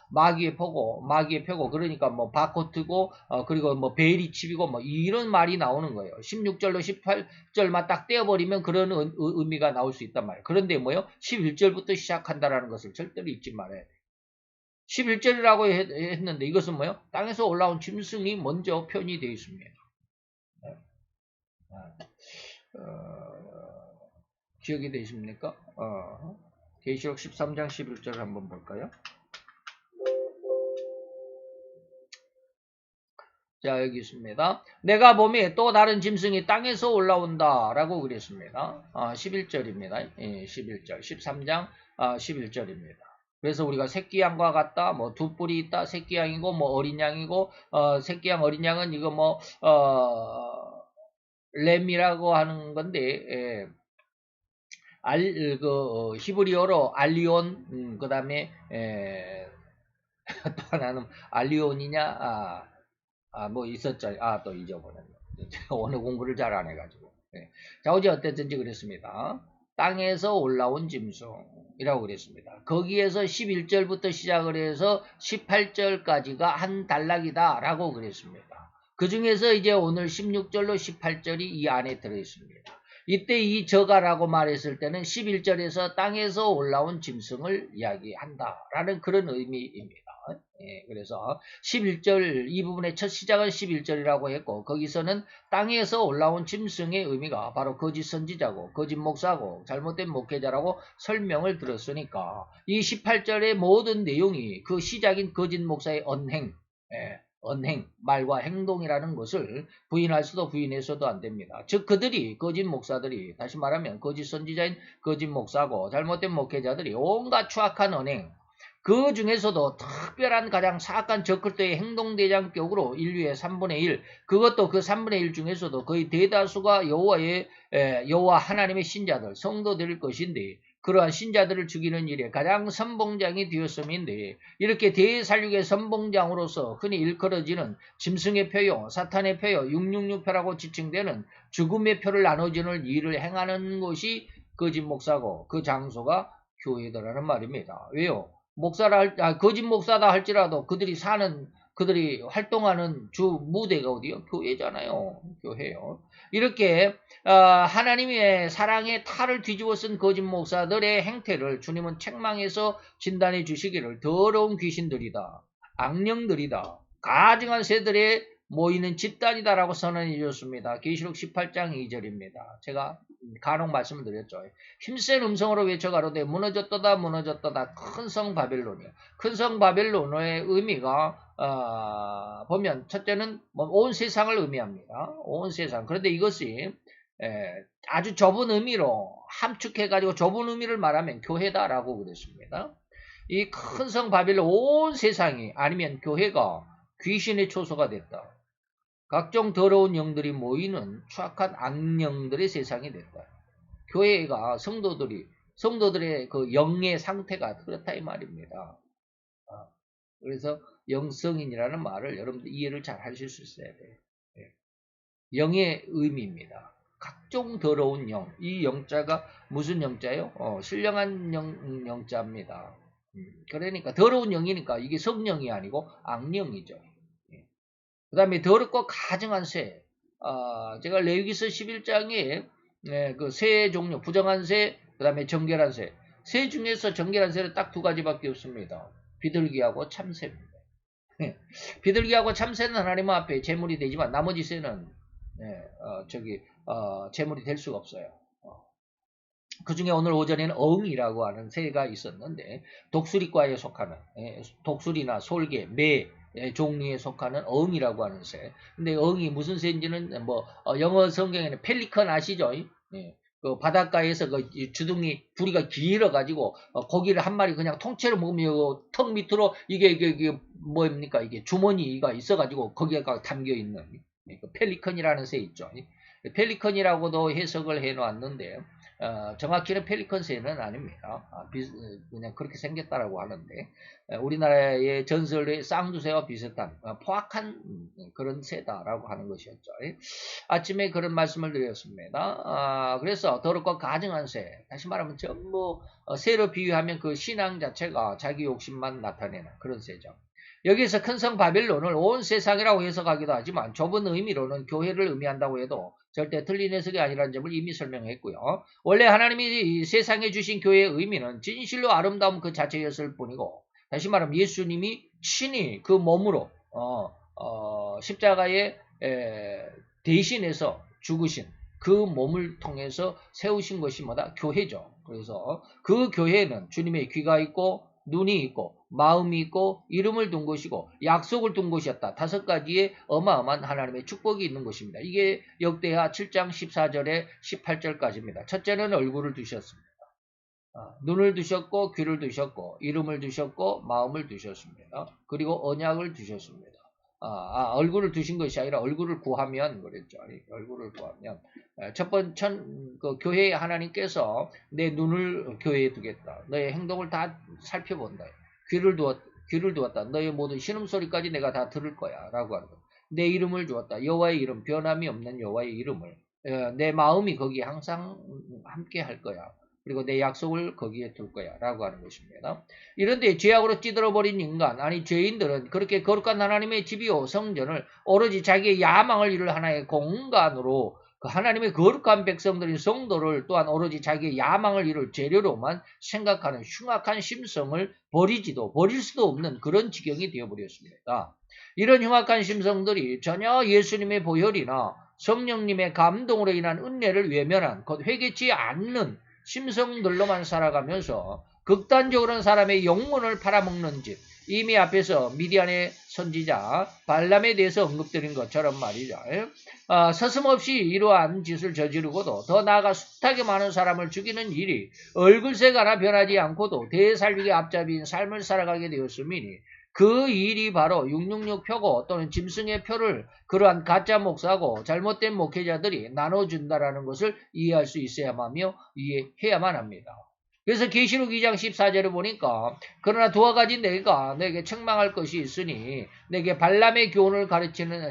마귀의 표고 그러니까 바코트고 그리고 베리칩이고 이런 말이 나오는 거예요. 16절로 18절만 딱 떼어버리면 그런 의미가 나올 수 있단 말이에요. 그런데 11절부터 시작한다라는 것을 절대로 잊지 말아야 돼요. 11절이라고 했는데 이것은 땅에서 올라온 짐승이 먼저 표현이 되어 있습니다. 기억이 되십니까? 계시록 13장 11절 한번 볼까요? 자, 여기 있습니다. 내가 보매 또 다른 짐승이 땅에서 올라온다 라고 그랬습니다. 11절입니다. 11절 13장 11절입니다. 그래서 우리가 새끼양과 같다, 두 뿔이 있다, 새끼양이고, 어린 양이고, 새끼양, 어린 양은 이거 램이라고 하는 건데, 히브리어로 알리온, 그 다음에, 또 하나는 알리온이냐, 있었죠. 또 잊어버렸네. 오늘 공부를 잘 안 해가지고. 자, 어제 어땠든지 그랬습니다. 땅에서 올라온 짐승이라고 그랬습니다. 거기에서 11절부터 시작을 해서 18절까지가 한 단락이다 라고 그랬습니다. 그 중에서 이제 오늘 16절로 18절이 이 안에 들어있습니다. 이때 이 저가라고 말했을 때는 11절에서 땅에서 올라온 짐승을 이야기한다라는 그런 의미입니다. 그래서 11절 이 부분의 첫 시작은 11절이라고 했고 거기서는 땅에서 올라온 짐승의 의미가 바로 거짓 선지자고 거짓 목사고 잘못된 목회자라고 설명을 들었으니까 이 18절의 모든 내용이 그 시작인 거짓 목사의 언행 말과 행동이라는 것을 부인할 수도 부인해서도 안 됩니다. 즉 그들이 거짓 목사들이 다시 말하면 거짓 선지자인 거짓 목사고 잘못된 목회자들이 온갖 추악한 언행 그 중에서도 특별한 가장 사악한 저크리스도의 행동대장격으로 인류의 3분의 1 그것도 그 3분의 1 중에서도 거의 대다수가 여호와 하나님의 신자들 성도들일 것인데 그러한 신자들을 죽이는 일에 가장 선봉장이 되었음인데 이렇게 대살육의 선봉장으로서 흔히 일컬어지는 짐승의 표요 사탄의 표요 666표라고 지칭되는 죽음의 표를 나눠주는 일을 행하는 것이 거짓 목사고 그 장소가 교회더라는 말입니다. 왜요? 거짓 목사다 할지라도 그들이 사는 그들이 활동하는 주 무대가 어디요? 교회잖아요. 교회요. 이렇게 하나님의 사랑의 탈을 뒤집어 쓴 거짓 목사들의 행태를 주님은 책망해서 진단해 주시기를 더러운 귀신들이다. 악령들이다. 가증한 새들의 모이는 집단이다라고 선언해 주셨습니다. 계시록 18장 2절입니다. 제가 간혹 말씀을 드렸죠. 힘센 음성으로 외쳐가로되 무너졌도다 무너졌도다 큰 성 바벨론이요. 큰 성 바벨론의 의미가 보면 첫째는 온 세상을 의미합니다. 온 세상. 그런데 이것이 아주 좁은 의미로 함축해가지고 좁은 의미를 말하면 교회다라고 그랬습니다. 이 큰 성 바벨론 온 세상이 아니면 교회가 귀신의 초소가 됐다. 각종 더러운 영들이 모이는 추악한 악령들의 세상이 됐다. 교회가 성도들의 그 영의 상태가 그렇다 이 말입니다. 그래서 영성인이라는 말을 여러분들 이해를 잘 하실 수 있어야 돼요. 영의 의미입니다. 각종 더러운 영, 이 영자가 무슨 영자요? 신령한 영자입니다. 그러니까 더러운 영이니까 이게 성령이 아니고 악령이죠. 그 다음에 더럽고 가증한 새. 제가 레위기서 11장에 그 새 종류, 부정한 새, 그 다음에 정결한 새. 새 중에서 정결한 새는 딱 두 가지밖에 없습니다. 비둘기하고 참새입니다. 비둘기하고 참새는 하나님 앞에 제물이 되지만 나머지 새는 제물이 될 수가 없어요. 그 중에 오늘 오전에는 어흥이라고 하는 새가 있었는데 독수리과에 속하는 독수리나 솔개, 매 종류에 속하는 어흥이라고 하는 새. 근데 어흥이 무슨 새인지는 영어 성경에는 펠리컨 아시죠? 그 바닷가에서 그 주둥이 부리가 길어가지고 고기를 한 마리 그냥 통째로 먹으면 턱 밑으로 이게 뭡니까? 이게 주머니가 있어가지고 거기가 담겨 있는 그 펠리컨이라는 새 있죠. 펠리컨이라고도 해석을 해놓았는데 정확히는 펠리컨 새는 아닙니다. 그냥 그렇게 생겼다라고 하는데 우리나라의 전설의 쌍두새와 비슷한 포악한 그런 새다라고 하는 것이었죠. 아침에 그런 말씀을 드렸습니다. 그래서 더럽고 가증한 새, 다시 말하면 전부 새로 비유하면 그 신앙 자체가 자기 욕심만 나타내는 그런 새죠. 여기서 큰 성 바벨론을 온 세상이라고 해석하기도 하지만 좁은 의미로는 교회를 의미한다고 해도 절대 틀린 해석이 아니라는 점을 이미 설명했고요. 원래 하나님이 이 세상에 주신 교회의 의미는 진실로 아름다움 그 자체였을 뿐이고 다시 말하면 예수님이 친히 그 몸으로 십자가에 대신해서 죽으신 그 몸을 통해서 세우신 것이 뭐다? 교회죠. 그래서 그 교회는 주님의 귀가 있고 눈이 있고 마음이 있고 이름을 둔 것이고 약속을 둔 것이었다. 5가지의 어마어마한 하나님의 축복이 있는 것입니다. 이게 역대하 7장 14절에 18절까지입니다. 첫째는 얼굴을 두셨습니다. 눈을 두셨고 귀를 두셨고 이름을 두셨고 마음을 두셨습니다. 그리고 언약을 두셨습니다. 얼굴을 두신 것이 아니라 얼굴을 구하면 그랬죠. 얼굴을 구하면 첫 번째 그 교회에 하나님께서 내 눈을 교회에 두겠다. 너의 행동을 다 살펴본다. 귀를 두었다. 너의 모든 신음소리까지 내가 다 들을 거야. 라고 하는 거. 내 이름을 주었다. 여호와의 이름, 변함이 없는 여호와의 이름을. 내 마음이 거기에 항상 함께 할 거야. 그리고 내 약속을 거기에 둘 거야. 라고 하는 것입니다. 이런데 죄악으로 찌들어버린 인간, 아니 죄인들은 그렇게 거룩한 하나님의 집이요 성전을 오로지 자기의 야망을 이룰 하나의 공간으로 그 하나님의 거룩한 백성들인 성도를 또한 오로지 자기의 야망을 이룰 재료로만 생각하는 흉악한 심성을 버릴 수도 없는 그런 지경이 되어버렸습니다. 이런 흉악한 심성들이 전혀 예수님의 보혈이나 성령님의 감동으로 인한 은혜를 외면한 곧 회개치 않는 심성들로만 살아가면서 극단적으로는 사람의 영혼을 팔아먹는 짓, 이미 앞에서 미디안의 선지자 발람에 대해서 언급드린 것처럼 말이죠. 서슴없이 이러한 짓을 저지르고도 더 나아가 숱하게 많은 사람을 죽이는 일이 얼굴색 하나 변하지 않고도 대살리기 앞잡이인 삶을 살아가게 되었음이니 그 일이 바로 666 표고 또는 짐승의 표를 그러한 가짜 목사고 잘못된 목회자들이 나눠준다라는 것을 이해할 수 있어야만 하며 이해해야만 합니다. 그래서 계시록 2장 14절을 보니까 그러나 두어 가지 내가 너에게 책망할 것이 있으니 내게 발람의 교훈을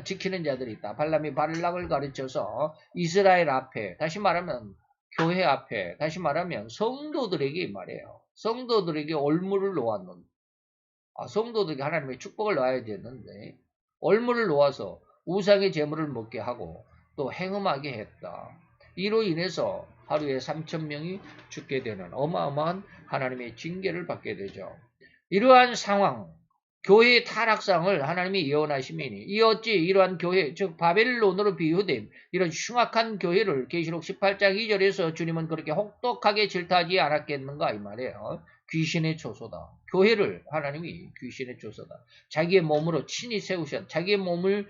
지키는 자들이 있다. 발람이 발락을 가르쳐서 이스라엘 앞에 다시 말하면 교회 앞에 다시 말하면 성도들에게 말이에요. 성도들에게 올무를 놓았는 성도들이 하나님의 축복을 놔야 되는데 올무를 놓아서 우상의 제물을 먹게 하고 또 행음하게 했다. 이로 인해서 하루에 3,000명이 죽게 되는 어마어마한 하나님의 징계를 받게 되죠. 이러한 상황, 교회의 타락상을 하나님이 예언하시미니 이 어찌 이러한 교회, 즉 바벨론으로 비유된 이런 흉악한 교회를 계시록 18장 2절에서 주님은 그렇게 혹독하게 질타하지 않았겠는가 이 말이에요. 귀신의 초소다. 교회를 하나님이 귀신의 초소다. 자기의 몸으로 친히 세우셨, 자기의 몸을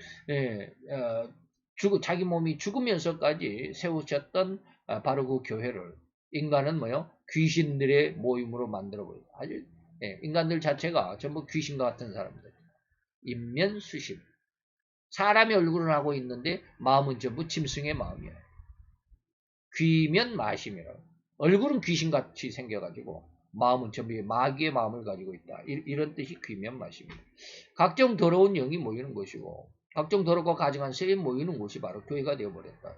자기 몸이 죽으면서까지 세우셨던 바로 그 교회를 인간은 뭐요? 귀신들의 모임으로 만들어버려요. 아주 인간들 자체가 전부 귀신과 같은 사람들. 인면수심. 사람의 얼굴은 하고 있는데 마음은 전부 짐승의 마음이에요. 귀면 마심이라. 얼굴은 귀신같이 생겨가지고 마음은 전부 마귀의 마음을 가지고 있다. 이런 뜻이 귀면 마심입니다. 각종 더러운 영이 모이는 것이고 각종 더럽고 가증한 새에 모이는 곳이 바로 교회가 되어버렸다.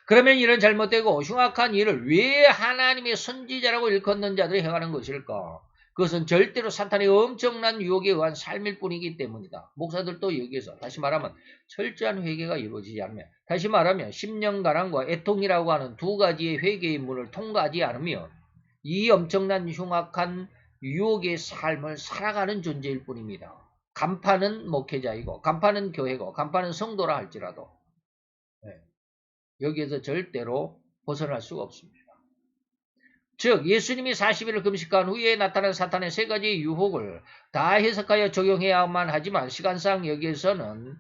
그러면 이런 잘못되고 흉악한 일을 왜 하나님의 선지자라고 일컫는 자들이 행하는 것일까? 그것은 절대로 사탄의 엄청난 유혹에 의한 삶일 뿐이기 때문이다. 목사들도 여기에서 다시 말하면 철저한 회개가 이루어지지 않으면, 다시 말하면 심령가랑과 애통이라고 하는 두 가지의 회개의 문을 통과하지 않으며 이 엄청난 흉악한 유혹의 삶을 살아가는 존재일 뿐입니다. 간판은 목회자이고 간판은 교회고 간판은 성도라 할지라도 여기에서 절대로 벗어날 수가 없습니다. 즉 예수님이 40일을 금식한 후에 나타난 사탄의 세 가지의 유혹을 다 해석하여 적용해야만 하지만 시간상 여기에서는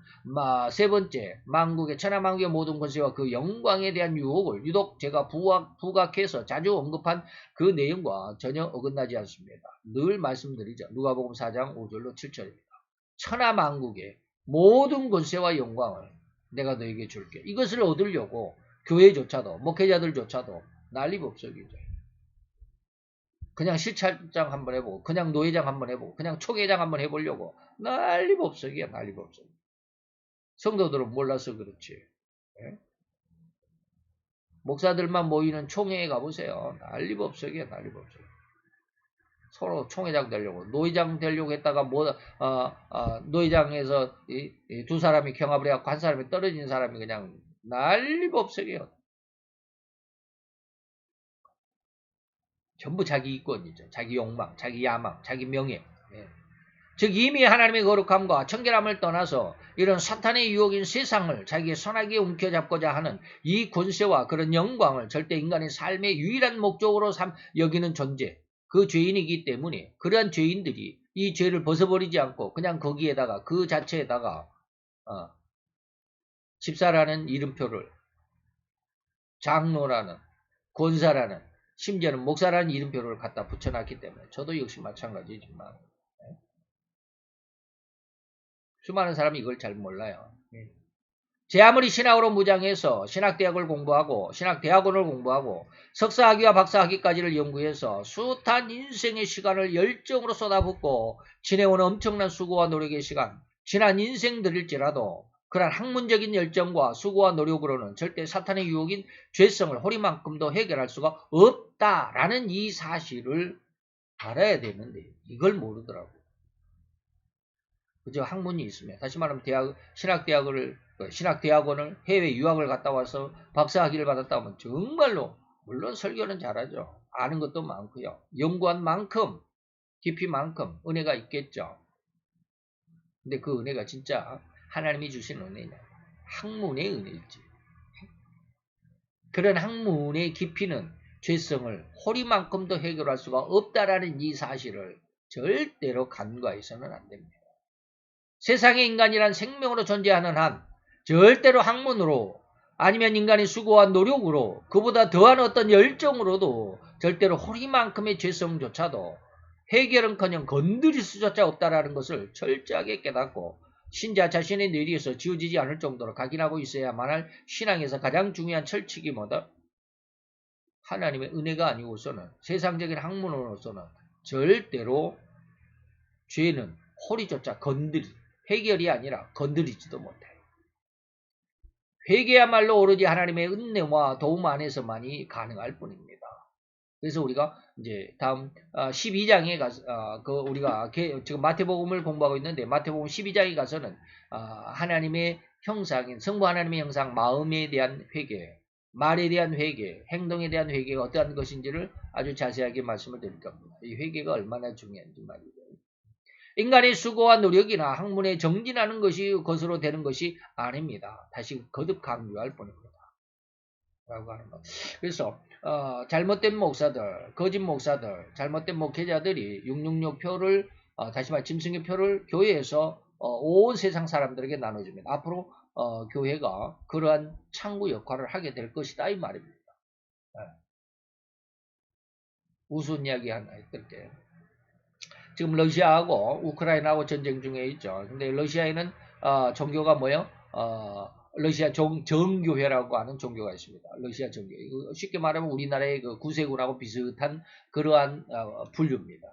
세 번째 만국의 천하만국의 모든 권세와 그 영광에 대한 유혹을 유독 제가 부각해서 자주 언급한 그 내용과 전혀 어긋나지 않습니다. 늘 말씀드리죠. 누가복음 4장 5절로 7절입니다. 천하만국의 모든 권세와 영광을 내가 너에게 줄게. 이것을 얻으려고 교회조차도 목회자들조차도 난리법석이죠. 그냥 실찰장 한번 해보고 그냥 노회장 한번 해보고 그냥 총회장 한번 해보려고 난리법석이야. 난리법석. 성도들은 몰라서 그렇지. 네? 목사들만 모이는 총회에 가보세요. 난리법석이야. 난리법석. 서로 총회장 되려고 노회장 되려고 했다가 노회장에서 두 사람이 경합을 해갖고 한 사람이 떨어진 사람이 그냥 난리법석이에요. 전부 자기 이권이죠. 자기 욕망, 자기 야망, 자기 명예. 즉 이미 하나님의 거룩함과 청결함을 떠나서 이런 사탄의 유혹인 세상을 자기의 선하게 움켜잡고자 하는 이 권세와 그런 영광을 절대 인간의 삶의 유일한 목적으로 여기는 존재, 그 죄인이기 때문에 그러한 죄인들이 이 죄를 벗어버리지 않고 그냥 거기에다가 그 자체에다가 집사라는 이름표를 장로라는 권사라는 심지어는 목사라는 이름표를 갖다 붙여놨기 때문에 저도 역시 마찬가지지만 수많은 사람이 이걸 잘 몰라요. 제 아무리 신학으로 무장해서 신학대학을 공부하고 신학대학원을 공부하고 석사학위와 박사학위까지를 연구해서 숱한 인생의 시간을 열정으로 쏟아붓고 지내온 엄청난 수고와 노력의 시간, 지난 인생들일지라도 그러한 학문적인 열정과 수고와 노력으로는 절대 사탄의 유혹인 죄성을 허리만큼도 해결할 수가 없다라는 이 사실을 알아야 되는데 이걸 모르더라고요. 그저 학문이 있으면 다시 말하면 신학대학원을 해외 유학을 갔다 와서 박사학위를 받았다 하면 정말로 물론 설교는 잘하죠. 아는 것도 많고요. 연구한 만큼 깊이만큼 은혜가 있겠죠. 근데 그 은혜가 진짜 하나님이 주신 은혜냐? 학문의 은혜일지. 그런 학문의 깊이는 죄성을 허리만큼도 해결할 수가 없다라는 이 사실을 절대로 간과해서는 안 됩니다. 세상의 인간이란 생명으로 존재하는 한 절대로 학문으로 아니면 인간의 수고와 노력으로 그보다 더한 어떤 열정으로도 절대로 허리만큼의 죄성조차도 해결은커녕 건드릴 수조차 없다라는 것을 철저하게 깨닫고 신자 자신의 뇌리에서 지워지지 않을 정도로 각인하고 있어야만 할 신앙에서 가장 중요한 철칙이 뭐다? 하나님의 은혜가 아니고서는 세상적인 학문으로서는 절대로 죄는 허리조차 해결이 아니라 건드리지도 못해요. 회개야말로 오로지 하나님의 은혜와 도움 안에서만이 가능할 뿐입니다. 그래서 우리가 이제 다음 12장에 가서 그 우리가 지금 마태복음을 공부하고 있는데 마태복음 12장에 가서는 하나님의 형상인 성부 하나님의 형상 마음에 대한 회개, 말에 대한 회개, 행동에 대한 회개가 어떠한 것인지를 아주 자세하게 말씀을 드릴 겁니다. 이 회개가 얼마나 중요한지 말이죠. 인간의 수고와 노력이나 학문에 정진하는 것이 것으로 되는 것이 아닙니다. 다시 거듭 강조할 뿐입니다. 라고 하는 것. 그래서 잘못된 목사들, 거짓 목사들, 잘못된 목회자들이 666표를 다시 말해 짐승의 표를 교회에서 온 세상 사람들에게 나눠줍니다. 앞으로 교회가 그러한 창구 역할을 하게 될 것이다 이 말입니다. 네. 우스운 이야기 하나 있을게. 지금 러시아하고 우크라이나하고 전쟁 중에 있죠. 근데 러시아에는 종교가 뭐예요? 러시아 정교회라고 하는 종교가 있습니다. 러시아 정교회. 쉽게 말하면 우리나라의 그 구세군하고 비슷한 그러한 분류입니다.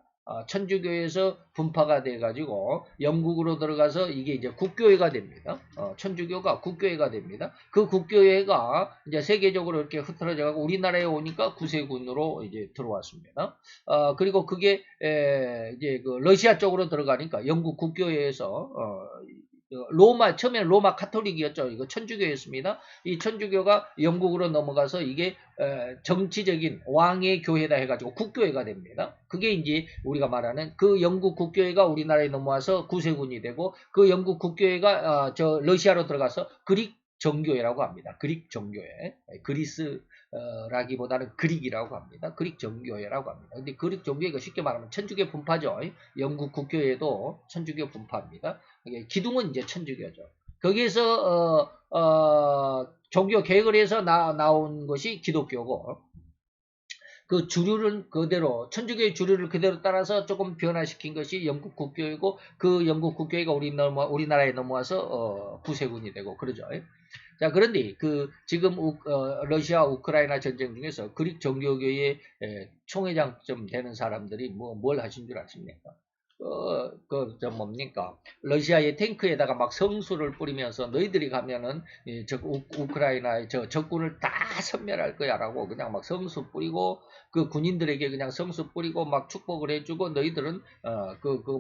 천주교에서 분파가 돼가지고 영국으로 들어가서 이게 이제 국교회가 됩니다. 천주교가 국교회가 됩니다. 그 국교회가 이제 세계적으로 이렇게 흩어져가고 우리나라에 오니까 구세군으로 이제 들어왔습니다. 그리고 그게 이제 그 러시아 쪽으로 들어가니까 영국 국교회에서 처음에는 로마 카톨릭이었죠. 이거 천주교였습니다. 이 천주교가 영국으로 넘어가서 이게 정치적인 왕의 교회다 해가지고 국교회가 됩니다. 그게 이제 우리가 말하는 그 영국 국교회가 우리나라에 넘어와서 구세군이 되고 그 영국 국교회가 러시아로 들어가서 그릭 정교회라고 합니다. 그릭 정교회. 그리스라기보다는 그릭이라고 합니다. 그릭 정교회라고 합니다. 근데 그릭 정교회가 쉽게 말하면 천주교 분파죠. 영국 국교회도 천주교 분파입니다. 기둥은 이제 천주교죠. 거기에서 종교 개혁을 해서 나온 것이 기독교고 그 주류를 그대로 천주교의 주류를 그대로 따라서 조금 변화시킨 것이 영국 국교이고 그 영국 국교회가 우리나라에 넘어와서 구세군이 되고 그러죠. 자, 그런데 지금 러시아 우크라이나 전쟁 중에서 그릭 정교교의 총회장쯤 되는 사람들이 뭘 하신 줄 아십니까? 뭡니까? 러시아의 탱크에다가 막 성수를 뿌리면서 너희들이 가면은 우크라이나의 적군을 다 섬멸할 거야라고 그냥 막 성수 뿌리고 그 군인들에게 그냥 성수 뿌리고 막 축복을 해주고 너희들은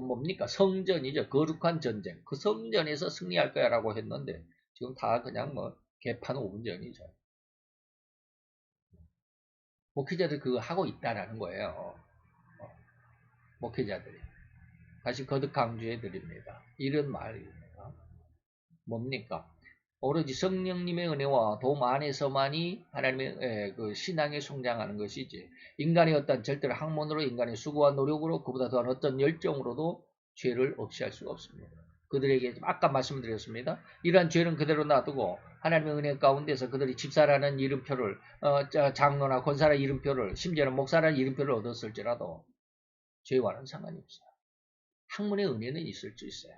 뭡니까? 성전이죠. 거룩한 전쟁. 그 성전에서 승리할 거야라고 했는데 지금 다 그냥 개판 오분전이죠. 목회자들 그거 하고 있다라는 거예요. 목회자들이. 다시 거듭 강조해 드립니다. 이런 말입니다. 뭡니까? 오로지 성령님의 은혜와 도움 안에서만이 하나님의 그 신앙에 성장하는 것이지 인간의 어떤 절대로 학문으로 인간의 수고와 노력으로 그보다 더한 어떤 열정으로도 죄를 없이 할 수가 없습니다. 그들에게 아까 말씀드렸습니다. 이러한 죄는 그대로 놔두고 하나님의 은혜 가운데서 그들이 집사라는 이름표를 장로나 권사라는 이름표를 심지어는 목사라는 이름표를 얻었을지라도 죄와는 상관이 없어요. 학문의 은혜는 있을 수 있어요.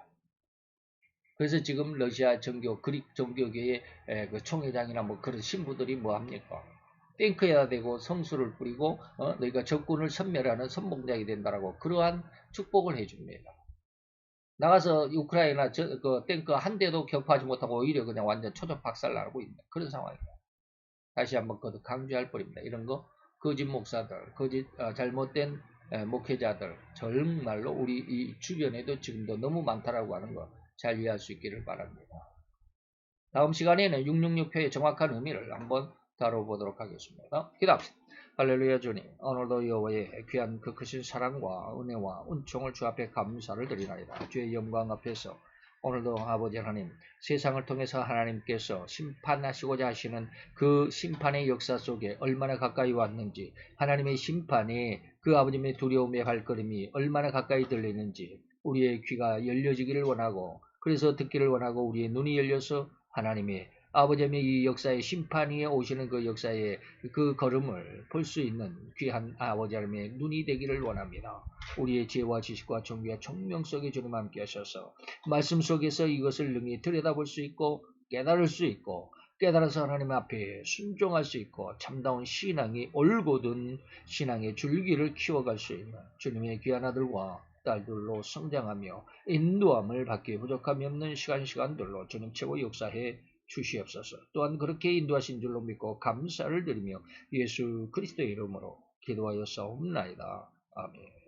그래서 지금 러시아 그릭 정교계의 그 총회장이나 그런 신부들이 뭐 합니까? 탱크에다 대고 성수를 뿌리고 너희가 적군을 섬멸하는 선봉장이 된다라고 그러한 축복을 해줍니다. 나가서 우크라이나 그 탱크 한 대도 격파하지 못하고 오히려 그냥 완전 초적 박살나고 있는 그런 상황입니다. 다시 한번 강조할 뿐입니다. 이런 거 거짓 목사들, 잘못된 목회자들 정말로 우리 이 주변에도 지금도 너무 많다라고 하는 거 잘 이해할 수 있기를 바랍니다. 다음 시간에는 666표의 정확한 의미를 한번 다뤄보도록 하겠습니다. 기도합시다. 할렐루야 주님, 오늘도 여호와의 귀한 그 크신 사랑과 은혜와 은총을 주 앞에 감사를 드리나이다. 주의 영광 앞에서 오늘도 아버지 하나님, 세상을 통해서 하나님께서 심판하시고자 하시는 그 심판의 역사 속에 얼마나 가까이 왔는지, 하나님의 심판에 그 아버님의 두려움의 발걸음이 얼마나 가까이 들리는지 우리의 귀가 열려지기를 원하고, 그래서 듣기를 원하고 우리의 눈이 열려서 하나님의 아버지의 이 역사의 심판 위에 오시는 그 역사의 그 걸음을 볼 수 있는 귀한 아버지 하나님의 눈이 되기를 원합니다. 우리의 지혜와 지식과 정교와 총명 속에 주님 함께 하셔서 말씀 속에서 이것을 능히 들여다볼 수 있고 깨달을 수 있고 깨달아서 하나님 앞에 순종할 수 있고 참다운 신앙이 올곧은 신앙의 줄기를 키워갈 수 있는 주님의 귀한 아들과 딸들로 성장하며 인도함을 받기에 부족함이 없는 시간들로 주님 최고 역사해 주시옵소서. 또한 그렇게 인도하신 줄로 믿고 감사를 드리며 예수 그리스도의 이름으로 기도하여 싸움나이다. 아멘.